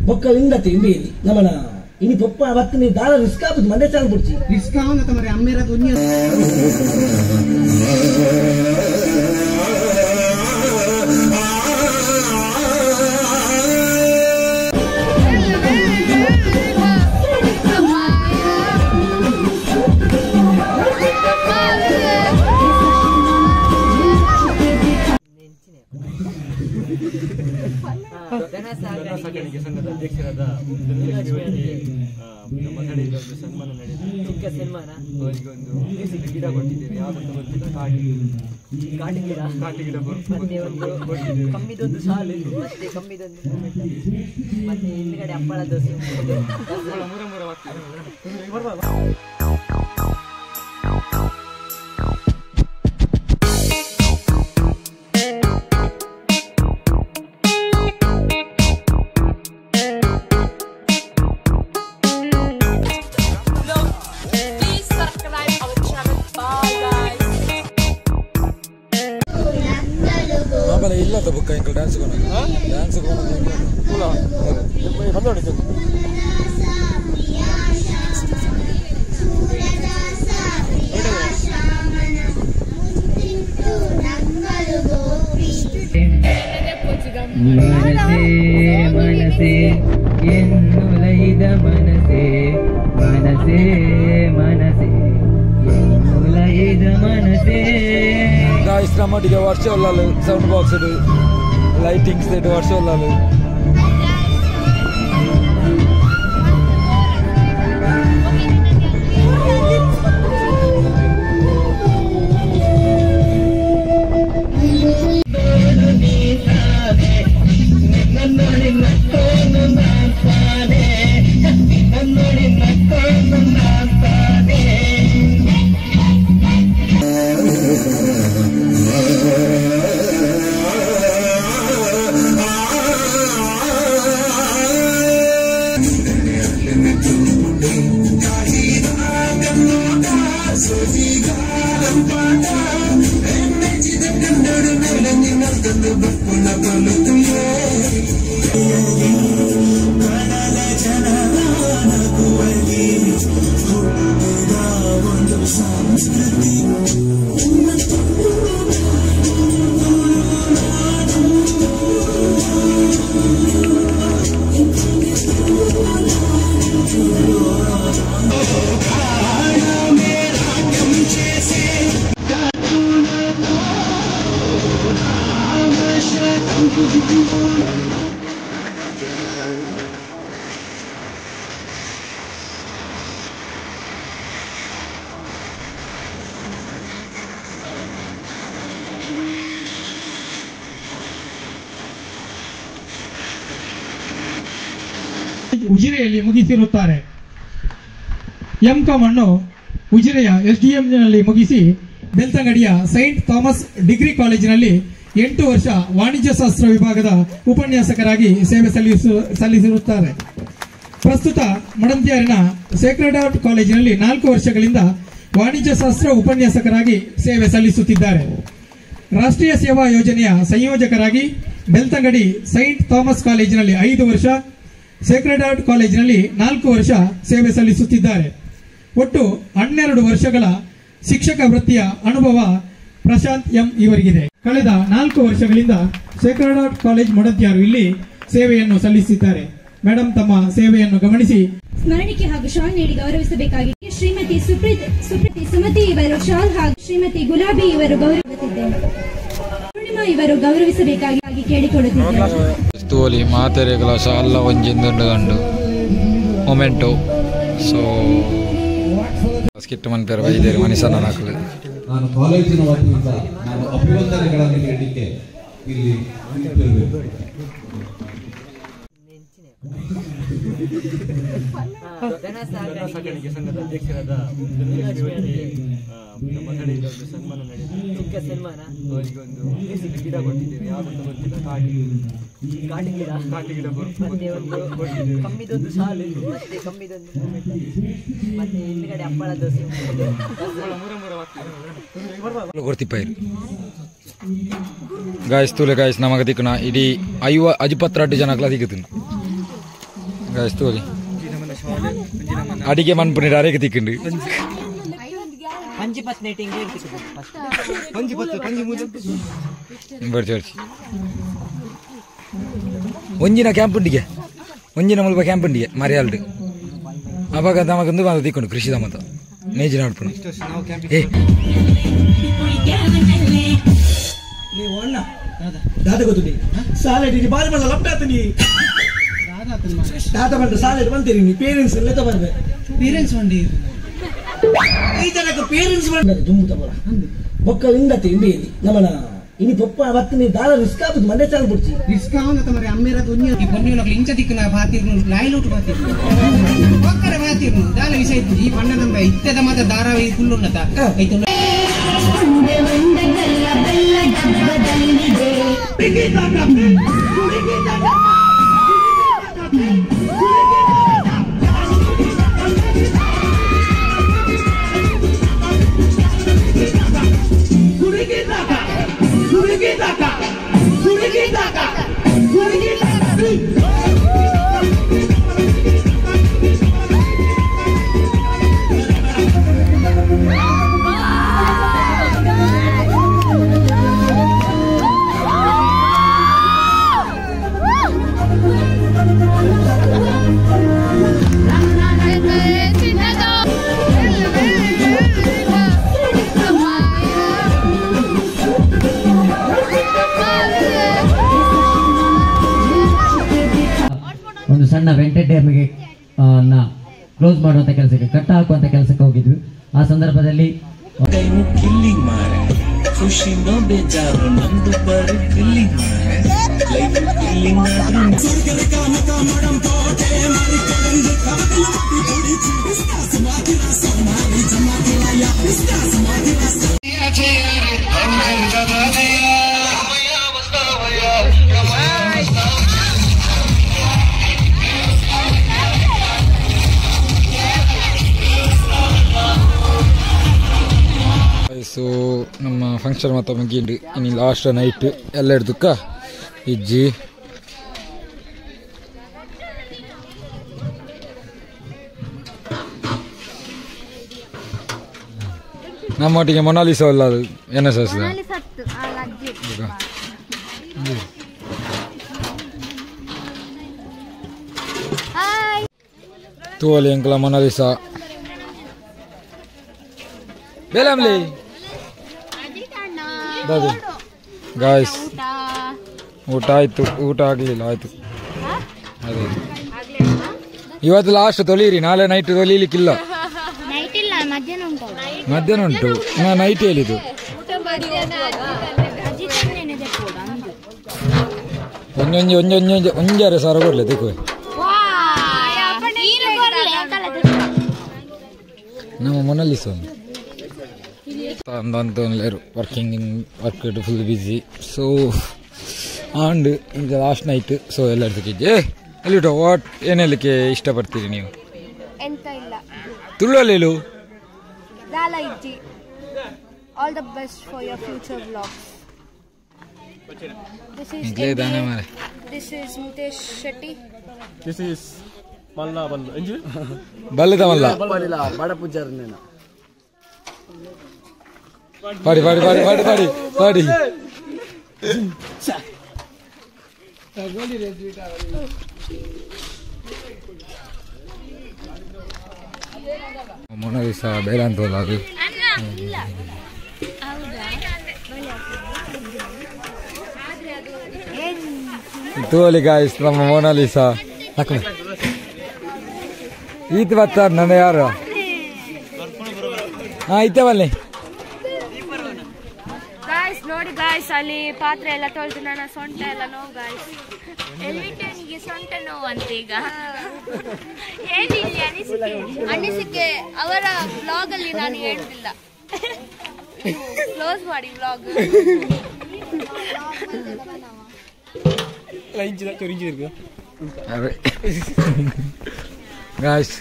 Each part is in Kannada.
ಬೊಕ್ಕ ಇಂದತೆ ಇಂಬೇಲಿ ನಮ್ಮನ ಇನಿ ಪೊಪ್ಪ ಅವತ್ತು ನೀವು ದಾರ ರಿಸ್ಕ್ ಆಗುದು ಮಂದೆ ಚಾಲ ಬಿಡ್ಸಿ ರಿಸ್ಕ್ ಆವಂತ ಮರೆ ಅಮ್ಮೇರ ದುನಿಯಾ ಸಾಕಾಣಿಕೆ ಸಂಘದ ಅಧ್ಯಕ್ಷರಾದ ನಮ್ಮ ಕಡೆಯಿಂದ ಒಂದು ಸನ್ಮಾನ ನಡೆಯಿತು. ಚಿಕ್ಕ ಸನ್ಮಾನ ಅವರಿಗೆ ಒಂದು ಗಿಡ ಕೊಟ್ಟಿದ್ದೇವೆ. ಯಾವುದು ಗೊತ್ತಿಲ್ಲ, ಕಾಟಿ ಗಿಡ ಕೊಟ್ಟಿದ್ದೇವೆ. ಕಮ್ಮಿದೊಂದು ಸಾಲು ಮತ್ತೆ ಕಮ್ಮಿದೊಂದು ಮತ್ತೆ ಹಿಂದ್ಗಡೆ ಹಪ್ಪಳ ದೋಸೆ ಮೂರ ಇಲ್ಲ ಬುಕ್ಕ ಇಂಕಲ್ ಡ್ಯಾನ್ಸ್ ಬಂದೋಡಿ ಮನಸೇ ಎನ್ನುಲೈದ ಮನಸೇ ಮನಸೇ ಮನಸೇ ಎನ್ನುಲೈದ ಮನಸೇ ಇಸ್ಲಾಮಾಟಿಗೆ ವರ್ಷ ಒಲ್ಲಾಲು ಸೌಂಡ್ ಬಾಕ್ಸ್ ಲೈಟಿಂಗ್ಸ್ ವರ್ಷ ಒಲ್ಲಾಲು ಉಜಿರೆಯಲ್ಲಿ ಮುಗಿಸಿರುತ್ತಾರೆ. ಎಂ.ಕಾಂ ಅನ್ನು ಉಜಿರೆಯ ಎಸ್ಡಿಎಂನಲ್ಲಿ ಮುಗಿಸಿ ಬೆಳ್ತಂಗಡಿಯ ಸೈಂಟ್ ಥಾಮಸ್ ಡಿಗ್ರಿ ಕಾಲೇಜಿನಲ್ಲಿ 8 ವರ್ಷ ವಾಣಿಜ್ಯ ಶಾಸ್ತ್ರ ವಿಭಾಗದ ಉಪನ್ಯಾಸಕರಾಗಿ ಸೇವೆ ಸಲ್ಲಿಸಿರುತ್ತಾರೆ. ಪ್ರಸ್ತುತ ಮಡಂತ್ಯಾರಿನ ಸೇಕ್ರೆಡ್ ಹಾರ್ಟ್ ಕಾಲೇಜಿನಲ್ಲಿ 4 ವರ್ಷಗಳಿಂದ ವಾಣಿಜ್ಯ ಶಾಸ್ತ್ರ ಉಪನ್ಯಾಸಕರಾಗಿ ಸೇವೆ ಸಲ್ಲಿಸುತ್ತಿದ್ದಾರೆ. ರಾಷ್ಟ್ರೀಯ ಸೇವಾ ಯೋಜನೆಯ ಸಂಯೋಜಕರಾಗಿ ಬೆಳ್ತಂಗಡಿ ಸೈಂಟ್ ಥಾಮಸ್ ಕಾಲೇಜಿನಲ್ಲಿ 5 ವರ್ಷ, ಸೇಕ್ರೆಡ್ ಹಾರ್ಟ್ ಕಾಲೇಜಿನಲ್ಲಿ 4 ವರ್ಷ ಸೇವೆ ಸಲ್ಲಿಸುತ್ತಿದ್ದಾರೆ. ಒಟ್ಟು 12 ವರ್ಷಗಳ ಶಿಕ್ಷಕ ವೃತ್ತಿಯ ಅನುಭವ ಪ್ರಶಾಂತ್ ಎಂ ಇವರಿಗಿದೆ. ಕಳೆದ 4 ವರ್ಷಗಳಿಂದ ಸೇಕ್ರೆಡ್ ಹಾರ್ಟ್ ಕಾಲೇಜ್ ಮಡಂತ್ಯಾರು ಇಲ್ಲಿ ಸೇವೆಯನ್ನು ಸಲ್ಲಿಸಿದ್ದಾರೆ. ಮೇಡಮ್ ತಮ್ಮ ಸೇವೆಯನ್ನು ಗಮನಿಸಿ ಸ್ಮರಣಿಕೆ ಹಾಗೂ ಶಾಲ್ ನೀಡಿ ಗೌರವಿಸಬೇಕಾಗಿದೆ. ಶ್ರೀಮತಿ ಸುಮತಿ ಇವರು ಶಾಲ್ ಹಾಗೂ ಶ್ರೀಮತಿ ಗುಲಾಬಿ ಇವರು ಗೌರವಿಸುತ್ತಿದ್ದಾರೆ. ಪೂರ್ಣಿಮಾ ಇವರು ಗೌರವಿಸಬೇಕಾಗಿ ಕೇಳಿಕೊಳ್ಳುತ್ತಿದ್ದಾರೆ. ಮಾತೆರೆಗಳ ಶಾಲ ಒಂಜಿಂದುಂಡು ಗಂಡು ಮೊಮೆಂಟೋ ಸೊ ಸ್ಕಿಟ್ ಮನ್ಪೇರು ವೈದ್ಯರು ಮನುಷ್ಯನ ಹಾಕಲು ನಾನು ಕಾಲೇಜಿನ ವತಿಯಿಂದ ನಾನು ಅಭಿವಂದನೆಗಳನ್ನು ನೀಡಲಿಕ್ಕೆ ಇಲ್ಲಿ ಸಾಕಾಣಿಕೆ ಸಂಘದ ಅಧ್ಯಕ್ಷರಾದ ನಮ್ಮ ಕಡೆಯಿಂದ ಒಂದು ಸನ್ಮಾನ ನಡೆಯಿತು. ಚಿಕ್ಕ ಸನ್ಮಾನ ಅವರಿಗೆ ಒಂದು ಗಿಡ ಕೊಟ್ಟಿದ್ದೇವೆ. ಯಾವುದು ಗೊತ್ತಿಲ್ಲ, ಕಾಟಿ ಗಿಡ ಕೊಟ್ಟಿದ್ದೇವೆ. ಕಮ್ಮಿದೊಂದು ಸಾಲು ಮತ್ತೆ ಕಮ್ಮಿದೊಂದು ಮತ್ತೆ ಹಿಂದ್ಗಡೆ ಹಪ್ಪಳ ದೋಸೆ ಮೂರ ಕೊಡ್ತಿಪ್ಪ ಗಾಯ್ಸ್ ತೂಲೆ ಗಾಯ್ಸ್ ನಮಗೆ ದಿಕ್ಕಣ ಇಡೀ 58 ಜನಕ್ಲ ದಿಕ್ಕುತ್ತಿನ ಗಾಯ್ಸ್ ತೂಲಿ ಅಡಿಗೆ ಮನ್ಪುನಿ ಅರೆಗೆ ದಿಕ್ಕಂಡು ಬರ್ಚಿ ಒಂಜಿನ ಕ್ಯಾಂಪ್ ಉಂಡಿಗೆ ಒಂಜಿನ ಮುಲ್ಪ ಕ್ಯಾಂಪ್ ಉಂಡಿಗೆ ಮರ್ಯಾಲ್ಡು ಅವಾಗ ನಮಗೊಂದು ಬಂದು ದಿಕ್ಕೊಂಡು ಕೃಷಿ ದಮ್ಮತ ನೇಜಿನ ಆಡ್ಪುಣ ಏ ನೀವು ಅಣ್ಣ ದಾದ ಗೊತ್ತು ಸಾಲೆಡ್ ಬಾರಿ ಮಲ್ಲ ಲಪ್ಟಾತ ನೀ ದಾದ ಬಂದ ಸಾಲೆಡ್ ಬಂತೀರಿ ನೀ ಪೇರೆಂಟ್ಸ್ ಎಲ್ಲ ಬರ್ಬೇಕು ಪೇರೆಂಟ್ಸ್ ಬಂದಿ ಈ ಜನಕ್ಕೆ ಪೇರೆಂಟ್ಸ್ ಬಂದ ತುಂಬುತ್ತ ಬರ ಮಕ್ಕಳಿಂದ ತಿಂಬೇಲಿ ನಮ್ಮನ ಇನಿ ಪಪ್ಪ ಅವತ್ತು ನೀ ದಾದ ರಿಸ್ಕ್ ಆಗುದು ಮಂಡೆ ಚಾಲ್ ಬಿಡ್ತಿ ರಿಸ್ಕ್ ಆವಂತ ಮರೆ ಅಮ್ಮೇರ ದುನಿಯಾ ಈ ಪೊನ್ನಿನಕ್ಕೆ ಇಂಚ ದಿಕ್ಕನ ಬಾತಿರ್ನು ಲೈಲೂಟ್ ಬಾತಿರ್ನು ಒಕ್ಕರೆ ಬಾತಿರ್ನು ದಾಲ ವಿಷಯ ಇತ್ತು ಈ ಪಣ್ಣ ನಮ್ಮ ಇತ್ತದ ಮಾತ ಧಾರಾವಾಹಿ ಫುಲ್ ಉನ್ನತ ಐತು ಒಂದು ಸಣ್ಣ ವೆಂಟೆಡ್ ಡ್ಯಾಮ್ಗೆ ಕ್ಲೋಸ್ ಮಾಡುವಂತ ಕೆಲಸಕ್ಕೆ ಕಟ್ಟ ಹಾಕುವಂತ ಕೆಲಸಕ್ಕೆ ಹೋಗಿದ್ವಿ. ಆ ಸಂದರ್ಭದಲ್ಲಿ ಖುಷಿನೋ ಬೇಜಾರು ನಮ್ದು ಬರೀ ಫೀಲಿಂಗ್ ಸೊ ನಮ್ಮ ಫಂಕ್ಷನ್ ಮಾತ್ರ ಮುಗಿಂಡು ಇನ್ನು ಲಾಸ್ಟ್ ನೈಟ್ ಎಲ್ಲ ಹಿಡ್ದಕ್ಕ ಇಜ್ಜಿ ನಮ್ಮೊಟ್ಟಿಗೆ ಮೊನಾಲಿಸಾ ಅಲ್ಲ ಅದು NSS ತೋಲಿ ಅಂಕಲ ಮೊನಾಲಿಸಾ ಬೇಲಮ್ಲಿ ಗಾಯ್ಸ್ ಊಟ ಆಯ್ತು, ಊಟ ಆಗಲಿಲ್ಲ ಆಯ್ತು. ಅದೇ ಇವತ್ತು ಲಾಸ್ಟ್ ತೊಲೀರಿ, ನಾಳೆ ನೈಟ್ ತೊಲೀಲಿಕ್ಕಿಲ್ಲ. ಮಧ್ಯಾಹ್ನ ಉಂಟು, ನಾ ನೈಟ್ ಹೇಳಿದ್ದು. ಒಂಜಾರೆ ಸಾವಿರ ಕೊಡ್ಲೆ ತೆಕುವೆ ನಮ್ಮ Monalisa work full busy. So and ಈಗ ಲಾಸ್ಟ್ ನೈಟ್. ಸೊ ಎಲ್ಲ ಇರ್ತಿದ್ದೆ ಎಲ್ಲಿಟೋ ವಾಟ್ ಏನು ಹೇಳಲಿಕ್ಕೆ ಇಷ್ಟಪಡ್ತೀರಿ ನೀವು? ಎಂತ ಇಲ್ಲ, ತುಳುವಲ್ಲೇಳು all the best for your future vlogs. This is Nitesh Shetty. This is Malla Ballu. Enjoy. Ballada Malla. Bada Pujarnena. Party. Mona Lisa ಬೇಡ ಅಂತಲ್ಲ ಅದು. ತೋಲಿ ಗಾಯ್ಸ್ ನಮ್ಮ ಮೊನಾಲಿಸಾ ಈತ ಬರ್ತಾರೆ ನನ್ನ ಯಾರು ಇತ್ತವಲ್ಲಿ ಗಾಯ್ಸ್ ನೋಡಿ ಗಾಯ್ಸ್, ಅಲ್ಲಿ ಪಾತ್ರೆ ಎಲ್ಲ ತೊಳೆದು ನನ್ನ ಸೊಂಟ ಎಲ್ಲ ನೋವು ಗಾಯ್ಸ್. ಎಲ್ವಿಟನಿಗೆ ಸೊಂಟ ನೋವು ಅಂತ ಈಗ ಏನಿಲ್ಲ ಅನಿಸಿಕೆ. ಅವರ ಬ್ಲಾಗ್ ಅಲ್ಲಿ ನಾನು ಹೇಳ್ತಿಲ್ಲ, ಕ್ಲೋಸ್ ಮಾಡಿ blog. Guys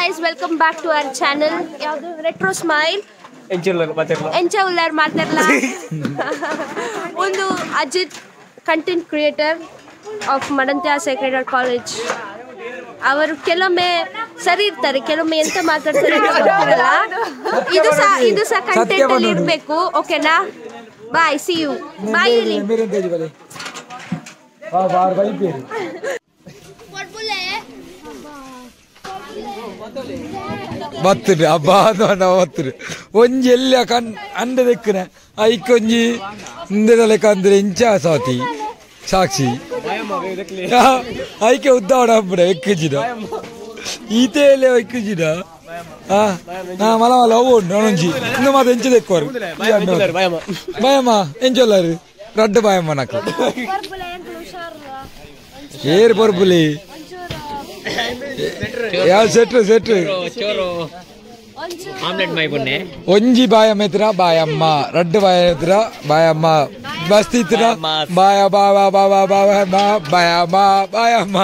guys, welcome back to our channel. ಯಾವುದು ರೆಟ್ರೋ ಸ್ಮೈಲ್ ಎಂಚೌಲರ್ ಮಾತಾಡಲ್ಲ ಒಂದು Ajith content creator of Madanthyar sacred heart college. ಅವರು ಕೆಲವೊಮ್ಮೆ ಸರಿ ಇರ್ತಾರೆ, ಕೆಲವೊಮ್ಮೆ ಎಂತ ಮಾತಾಡ್ತಾರೆ ಅಂತ ಗೊತ್ತಿರಲ್ಲ. ಇದು ಸಹ ಕಂಟೆಂಟ್ ಅಲ್ಲಿ ಇರಬೇಕು. ಓಕೆನಾ? ಬಾಯ್, ಸಿ ಯು. ಬಾಯ್. ಬತ್ತರು ಹಬ್ಬ ಬತ್ತರು ಒಂಜಿ ಎಲ್ಲ ಕಣ್ ಅಂಡ ದೆಕ್ಕನ ಐಕೊಂಜಿ ಹಿಂದೆದಲೆ ಕಂದ್ರೆ ಇಂಚ ಸಾತಿ ಸಾಕ್ಷಿ ಐಕೆ ಉದ್ದಾವಡ ಹಬ್ಬಡ ಎಕ್ಕಿಜಿದ ಈತೆ ಎಲ್ಲ ಎಕ್ಕಿಜಿದ ಮಲ ಮಲ ಅವು ನೊಂಜಿ ಇನ್ನು ಮಾತ ಎಂಚ ದೆಕ್ಕೋರು ಭಯಮ್ಮ ಎಂಚೊಲ್ಲಾರು ರಡ್ಡ ಭಯಮ್ಮ ನಕ್ಕ ಏರ್ ಬರ್ಬುಲಿ ಸೆಟ್ರು ಒಂಜಿ ಬಾಯಮ್ಮ ಎತ್ರ ಬಾಯಮ್ಮ ರಡ್ಡು ಬಾಯ ಎತ್ರ ಬಾಯಮ್ಮ ಬಸ್ತಿ ಇತ್ರ ಬಾಯ ಬಾಬಾ ಬಾಬಾ ಬಾಬಾ ಬಾಯಮ್ಮ ಬಾಯಮ್ಮ.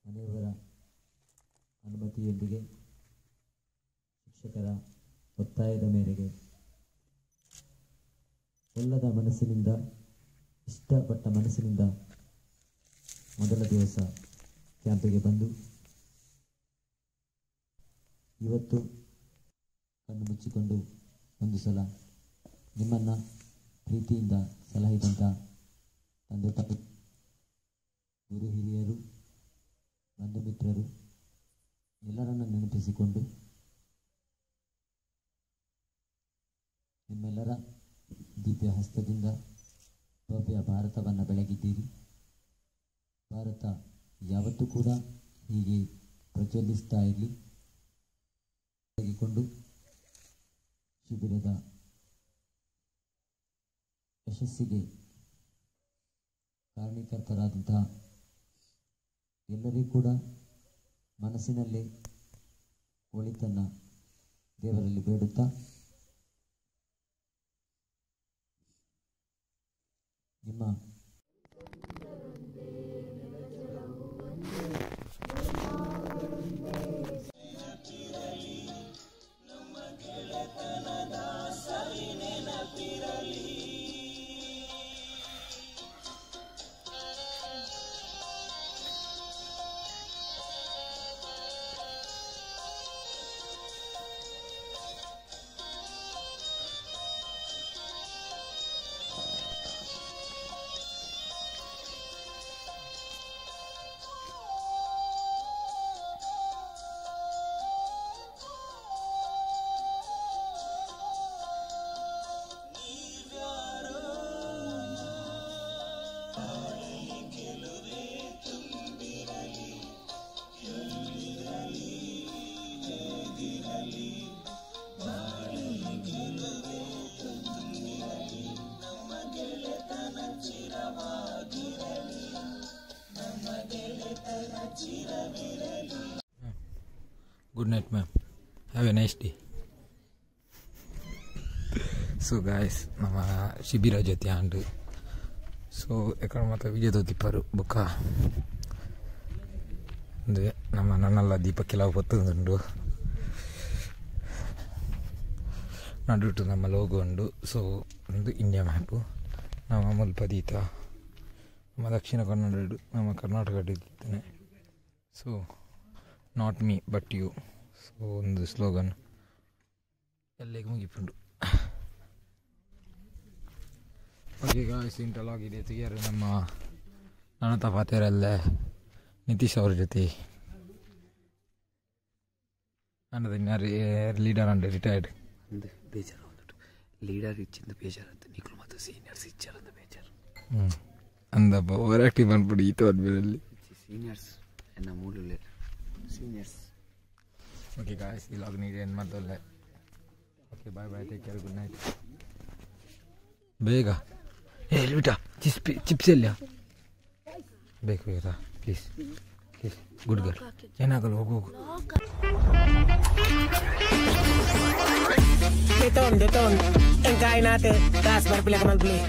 ಮನೆಯವರ ಅನುಮತಿಯೊಂದಿಗೆ ಶಿಕ್ಷಕರ ಒತ್ತಾಯದ ಮೇರೆಗೆ ಒಲ್ಲದ ಮನಸ್ಸಿನಿಂದ ಇಷ್ಟಪಟ್ಟ ಮನಸ್ಸಿನಿಂದ ಮೊದಲ ದಿವಸ ಕ್ಯಾಂಪಿಗೆ ಬಂದು ಇವತ್ತು ಕಣ್ಣು ಮುಚ್ಚಿಕೊಂಡು ಒಂದು ಸಲ ನಿಮ್ಮನ್ನು ಪ್ರೀತಿಯಿಂದ ಸಲಹಿದಂಥ ತಂದೆ ತಾಯಿ, ಗುರು ಹಿರಿಯರು, ಬಂಧು ಮಿತ್ರರು ಎಲ್ಲರನ್ನು ನೆನಪಿಸಿಕೊಂಡು ನಿಮ್ಮೆಲ್ಲರ ದಿವ್ಯ ಹಸ್ತದಿಂದ ಭವ್ಯ ಭಾರತವನ್ನು ಬೆಳಗಿದ್ದೀರಿ. ಭಾರತ ಯಾವತ್ತೂ ಕೂಡ ಹೀಗೆ ಪ್ರಜ್ವಲಿಸ್ತಾ ಇರಲಿ. ತೆಗೆದುಕೊಂಡು ಶಿಬಿರದ ಯಶಸ್ಸಿಗೆ ಕಾರಣೀಕರ್ತರಾದಂತಹ ಎಲ್ಲರಿಗೂ ಕೂಡ ಮನಸ್ಸಿನಲ್ಲೇ ಒಳಿತನ್ನು ದೇವರಲ್ಲಿ ಬೇಡುತ್ತಾ ನಿಮ್ಮ good night ma'am, have A nice day. So guys ನಮ್ಮ ಶಿಬಿರ ಜೊತೆ ಆಂಡು ಸೊ ಎಕಡೆ ಮಾತ್ರ ವಿಜಯ ತೋತಿಪ್ಪರು ಬೊಕ್ಕ ಅಂದರೆ ನಮ್ಮ ನನ್ನೆಲ್ಲ ದೀಪ ಕೆಲವು ಹೊತ್ತುಂಡು ನಡುಟು ನಮ್ಮ ಲೋಗೋ ಉಂಡು. ಸೊ ಒಂದು ಇಂಡಿಯಾ ಮ್ಯಾಪು ನಮ್ಮ ಮುಲ್ಪ ದೀತ ನಮ್ಮ ದಕ್ಷಿಣ ಕನ್ನಡ ನಮ್ಮ ಕರ್ನಾಟಕ ಇದ್ದೇನೆ. So not me but you. So ಒಂದು ಸ್ಲೋಗನ್ ಎಲ್ಲೆಗೆ ಮುಗಿಪುಂಡು. ಓಕೆ ಗಾಯ್ಸ್, ಇಂಟರ್ಲಾಗ್ ಇದೆ ತೆಗಿಯಾರು ನಮ್ಮ ನನ್ನತ ಪಾತೆರಲ್ಲೇ ನಿತೀಶ್ ಅವ್ರ ಜೊತೆ ನನ್ನದು ಲೀಡರ್ ಅಂಡ್ ರಿಟೈರ್ಡ್ ಒಂದು ಬೇಜಾರು ಬಂದ್ಬಿಟ್ಟು ಲೀಡರ್ ಇಚ್ಚಿಂದ ಬೇಜಾರು ಅಂತ ನಿಖಲು ಮತ್ತು ಸೀನಿಯರ್ಸ್ ಇಚ್ಚಾರಂದ ಬೇಜಾರು ಅಂದಪ್ಪ ಓವರ್ ಆಕ್ಟಿವ್ ಬಂದ್ಬಿಡಿ ಈತ ಆದ್ಮೇಲೆ ಸೀನಿಯರ್ಸ್ ಎನ್ನ ಮೂಲ ಸೀನಿಯರ್ಸ್. ಓಕೆ ಗಾಯ್ಸ್, ಈ ಲಾಗ್ ನೀಡಿ ಏನು ಮಾಡ್ದಲ್ಲೇ. ಓಕೆ ಬಾಯ್ ಬಾಯ್, ಟೇಕ್ ಕೇರ್, ಗುಡ್ ನೈಟ್. ಬೇಗ ಬಿಟ ಚಿಪ್ಸ್ ಎಲ್ಲ ಬೇಕು ಬೇಗ ಪ್ಲೀಸ್ ಪ್ಲೀಸ್, ಗುಡ್ ಗರ್ಲ್, ಏನಾಗಲ್ಲ ಹೋಗು ಹೋಗು. Beton, enkain natin. Taas, marpila ka mag-play.